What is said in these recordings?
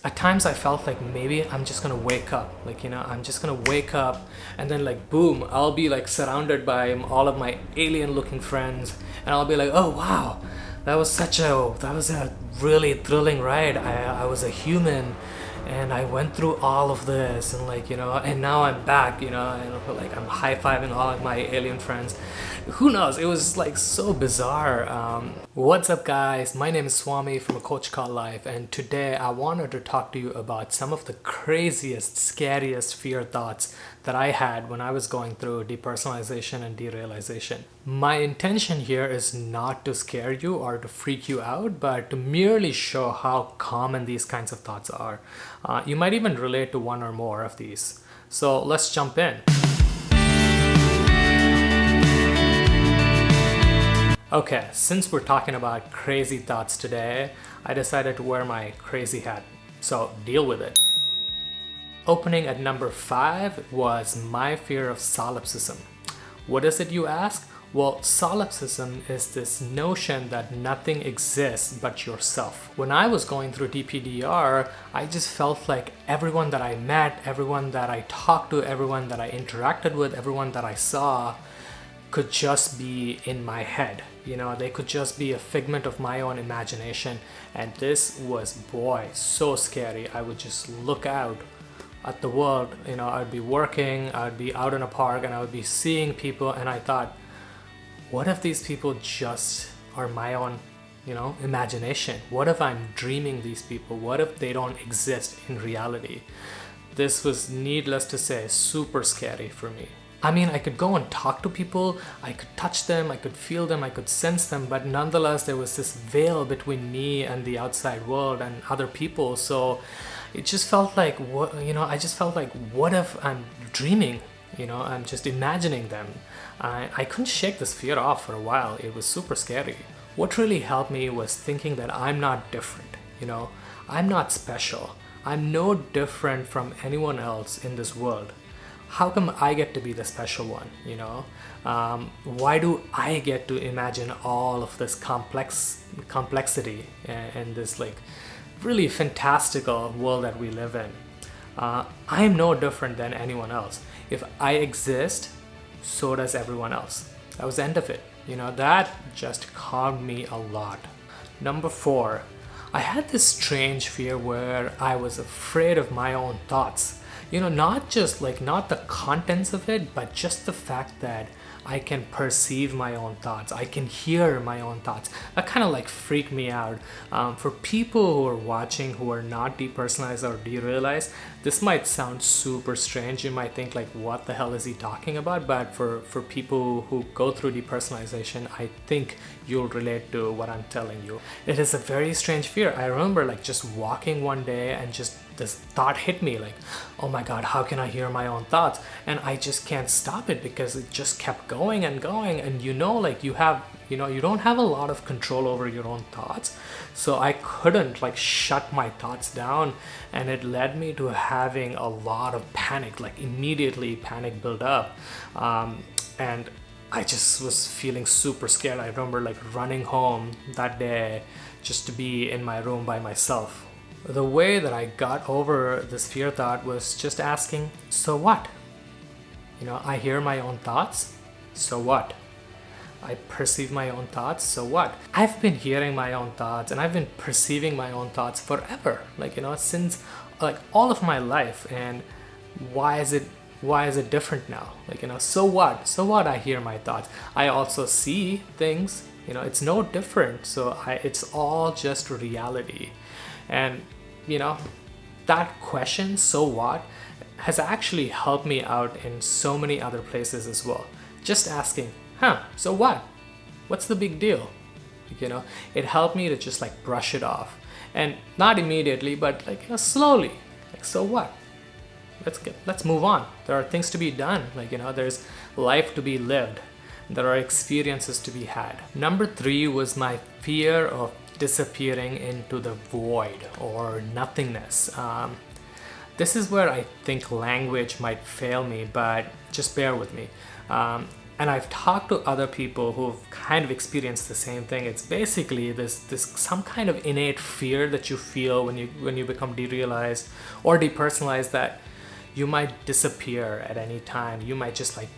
At times I felt like maybe I'm just gonna wake up, like, I'm just gonna wake up and then like boom, I'll be like surrounded by all of my alien looking friends, and I'll be like, oh wow, that was a really thrilling ride. I was a human and I went through all of this, and like, and now I'm back, and like I'm high-fiving all of my alien friends. Who knows, it was like so bizarre. What's up guys, my name is Swami from A Coach Called Life, and today I wanted to talk to you about some of the craziest, scariest fear thoughts that I had when I was going through depersonalization and derealization. My intention here is not to scare you or to freak you out, but to merely show how common these kinds of thoughts are. You might even relate to one or more of these. So let's jump in. Okay, since we're talking about crazy thoughts today, I decided to wear my crazy hat. So deal with it. Opening at number 5 was my fear of solipsism. What is it, you ask? Well, solipsism is this notion that nothing exists but yourself. When I was going through DPDR, I just felt like everyone that I met, everyone that I talked to, everyone that I interacted with, everyone that I saw could just be in my head. They could just be a figment of my own imagination. And this was, boy, so scary. I would just look out at the world. I would be working, I would be out in a park, and I would be seeing people, and I thought, what if these people just are my own, imagination? What if I'm dreaming these people? What if they don't exist in reality? This was, needless to say, super scary for me. I mean, I could go and talk to people, I could touch them, I could feel them, I could sense them, but nonetheless, there was this veil between me and the outside world and other people. So it just felt like, I just felt like, what if I'm dreaming? I'm just imagining them. I couldn't shake this fear off for a while. It was super scary. What really helped me was thinking that I'm not different. I'm not special. I'm no different from anyone else in this world. How come I get to be the special one? Why do I get to imagine all of this complexity and this like really fantastical world that we live in? I'm no different than anyone else. If I exist, so does everyone else. That was the end of it. That just calmed me a lot. Number 4, I had this strange fear where I was afraid of my own thoughts. Not the contents of it, but just the fact that I can perceive my own thoughts. I can hear my own thoughts. That kind of like freaked me out. For people who are watching who are not depersonalized or derealized, this might sound super strange. You might think like, what the hell is he talking about? But for people who go through depersonalization, I think you'll relate to what I'm telling you. It is a very strange fear. I remember like just walking one day and just this thought hit me like, oh my God, how can I hear my own thoughts? And I just can't stop it because it just kept going and going. And you don't have a lot of control over your own thoughts. So I couldn't like shut my thoughts down, and it led me to having a lot of panic, like immediately panic build up. And I just was feeling super scared. I remember like running home that day just to be in my room by myself. The way that I got over this fear thought was just asking, so what? I hear my own thoughts, so what? I perceive my own thoughts, so what? I've been hearing my own thoughts and I've been perceiving my own thoughts forever, since like all of my life. And why is it different now? So what? So what? I hear my thoughts. I also see things, it's no different. So it's all just reality. And that question, so what, has actually helped me out in so many other places as well. Just asking, so what? What's the big deal? It helped me to just like brush it off, and not immediately, but slowly. So what? Let's move on. There are things to be done. There's life to be lived. There are experiences to be had. Number 3 was my fear of disappearing into the void or nothingness. This is where I think language might fail me, but just bear with me. And I've talked to other people who've kind of experienced the same thing. It's basically this some kind of innate fear that you feel when you become derealized or depersonalized, that you might disappear at any time. You might just like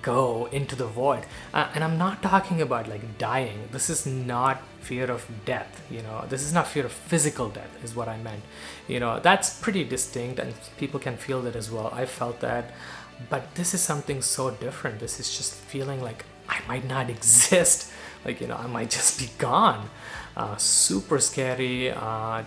go into the void. And I'm not talking about like dying. This is not fear of death, you know. This is not fear of physical death is what I meant. You know, that's pretty distinct and people can feel that as well. I felt that. But this is something so different. This is just feeling like I might not exist. Like, you know, I might just be gone. Super scary,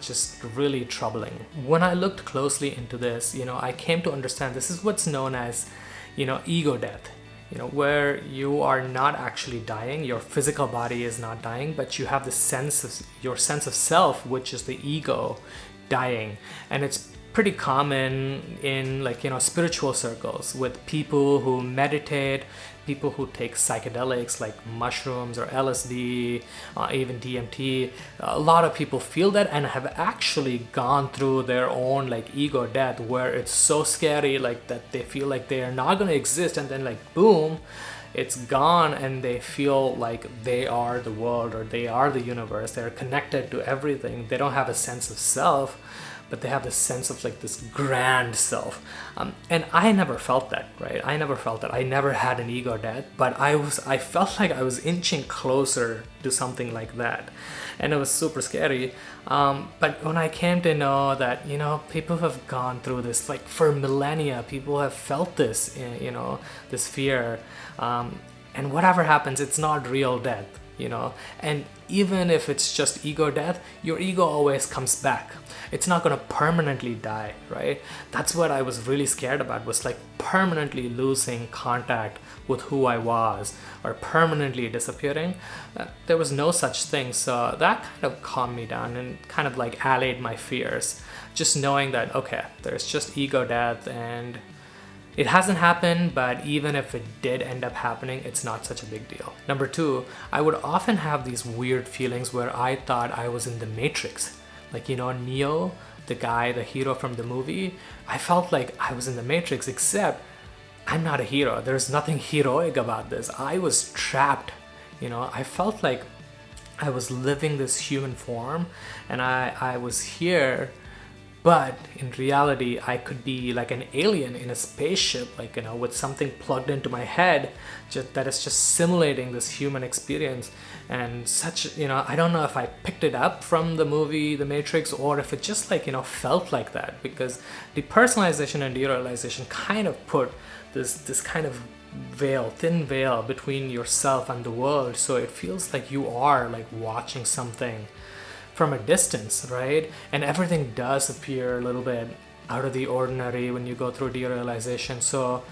just really troubling. When I looked closely into this, you know, I came to understand this is what's known as, you know, ego death. You know, where you are not actually dying, your physical body is not dying, but you have the sense of your sense of self, which is the ego, dying. And it's pretty common in, like, you know, spiritual circles with people who meditate, people who take psychedelics like mushrooms or LSD, even DMT. A lot of people feel that and have actually gone through their own like ego death, where it's so scary, like that they feel like they are not going to exist, and then like boom, it's gone, and they feel like they are the world or they are the universe. They're connected to everything. They don't have a sense of self, but they have this sense of like this grand self. And I never felt that, right? I never felt that. I never had an ego death, but I felt like I was inching closer to something like that. And it was super scary. But when I came to know that, you know, people have gone through this, like for millennia, people have felt this, you know, this fear. And whatever happens, it's not real death, you know. And even if it's just ego death, your ego always comes back. It's not going to permanently die, right? That's what I was really scared about, was like permanently losing contact with who I was or permanently disappearing. There was no such thing. So that kind of calmed me down and kind of like allayed my fears. Just knowing that, okay, there's just ego death and it hasn't happened, but even if it did end up happening, it's not such a big deal. Number two, I would often have these weird feelings where I thought I was in the Matrix. Like, you know, Neo, the guy, the hero from the movie, I felt like I was in the Matrix, except I'm not a hero. There's nothing heroic about this. I was trapped, you know. I felt like I was living this human form and I was here, but in reality, I could be like an alien in a spaceship, like, you know, with something plugged into my head that is just simulating this human experience. And such, you know, I don't know if I picked it up from the movie The Matrix or if it just like, you know, felt like that, because depersonalization and derealization kind of put this kind of veil, thin veil between yourself and the world. So it feels like you are like watching something from a distance, right? And everything does appear a little bit out of the ordinary when you go through derealization. So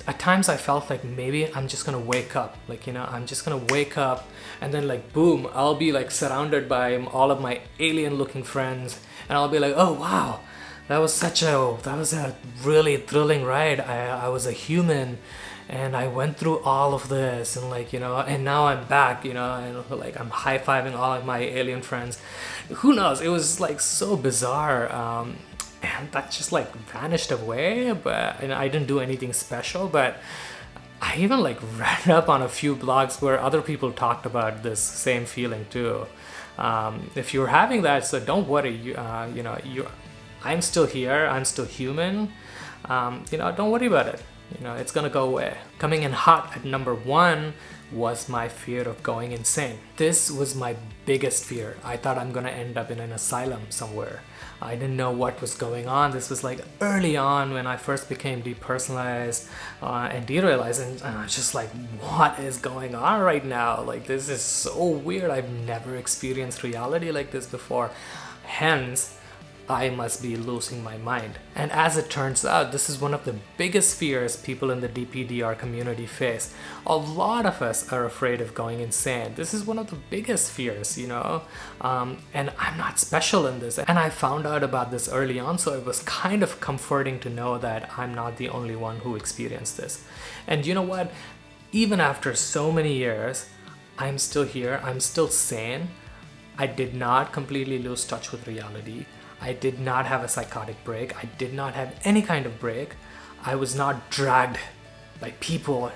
at times I felt like maybe I'm just gonna wake up, like, you know, I'm just gonna wake up and then like boom, I'll be like surrounded by all of my alien looking friends and I'll be like, oh wow, that was a really thrilling ride. I was a human and I went through all of this, and like, you know, and now I'm back, you know, and like I'm high-fiving all of my alien friends. Who knows, it was like so bizarre. And that just like vanished away, but and I didn't do anything special. But I even like read up on a few blogs where other people talked about this same feeling too. If you're having that, so don't worry, you know, I'm still here, I'm still human. You know, don't worry about it. You know, it's gonna go away. Coming in hot at number 1 was my fear of going insane. This was my biggest fear. I thought I'm gonna end up in an asylum somewhere. I didn't know what was going on. This was like early on when I first became depersonalized and derealized, and I was just like, what is going on right now? Like, this is so weird. I've never experienced reality like this before. Hence, I must be losing my mind. And as it turns out, this is one of the biggest fears people in the DPDR community face. A lot of us are afraid of going insane. This is one of the biggest fears, you know, and I'm not special in this. And I found out about this early on, so it was kind of comforting to know that I'm not the only one who experienced this. And you know what? Even after so many years, I'm still here, I'm still sane. I did not completely lose touch with reality. I did not have a psychotic break. I did not have any kind of break. I was not dragged by people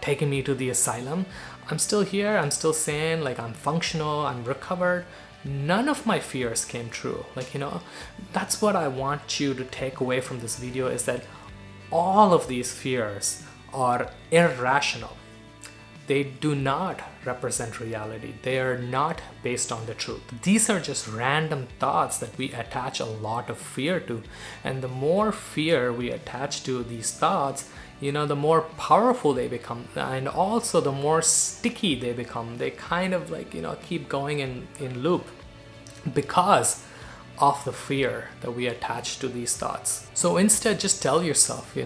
taking me to the asylum. I'm still here, I'm still sane, like I'm functional, I'm recovered. None of my fears came true. That's what I want you to take away from this video, is that all of these fears are irrational. They do not represent reality. They are not based on the truth. These are just random thoughts that we attach a lot of fear to. And the more fear we attach to these thoughts, the more powerful they become, and also the more sticky they become. They kind of keep going in loop because of the fear that we attach to these thoughts. So instead, just tell yourself,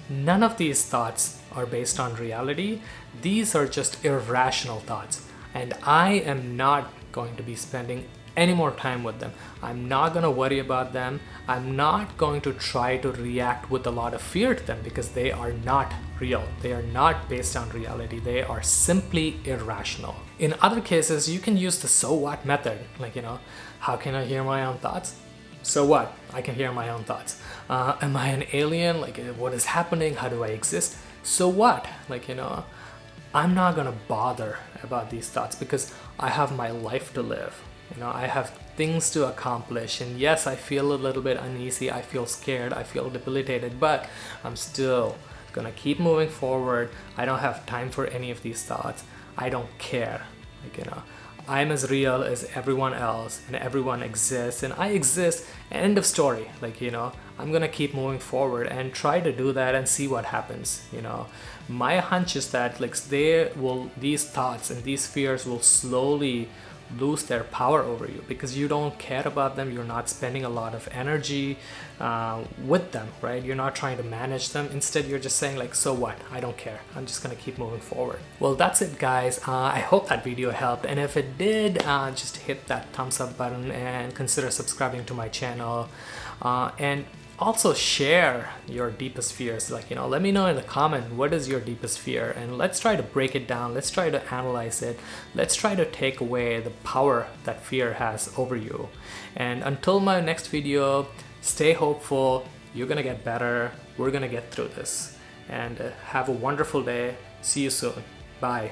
none of these thoughts are based on reality. These are just irrational thoughts, and I am not going to be spending any more time with them. I'm not going to worry about them. I'm not going to try to react with a lot of fear to them, because they are not real. They are not based on reality. They are simply irrational. In other cases, you can use the so what method. How can I hear my own thoughts? So what? I can hear my own thoughts. Am I an alien? What is happening? How do I exist? So what? I'm not gonna bother about these thoughts, because I have my life to live. I have things to accomplish, and yes, I feel a little bit uneasy, I feel scared, I feel debilitated, but I'm still gonna keep moving forward. I don't have time for any of these thoughts. I don't care. I'm as real as everyone else, and everyone exists, and I exist. End of story. I'm gonna keep moving forward and try to do that and see what happens. My hunch is that these thoughts and these fears will slowly lose their power over you, because you don't care about them. You're not spending a lot of energy with them, right? You're not trying to manage them. Instead, you're just saying so what? I don't care. I'm just gonna keep moving forward. Well, that's it, guys. I hope that video helped, and if it did, just hit that thumbs up button and consider subscribing to my channel, and also share your deepest fears. Let me know in the comment, what is your deepest fear, and let's try to break it down. Let's try to analyze it. Let's try to take away the power that fear has over you. And until my next video, stay hopeful. You're gonna get better. We're gonna get through this. And have a wonderful day. See you soon. Bye.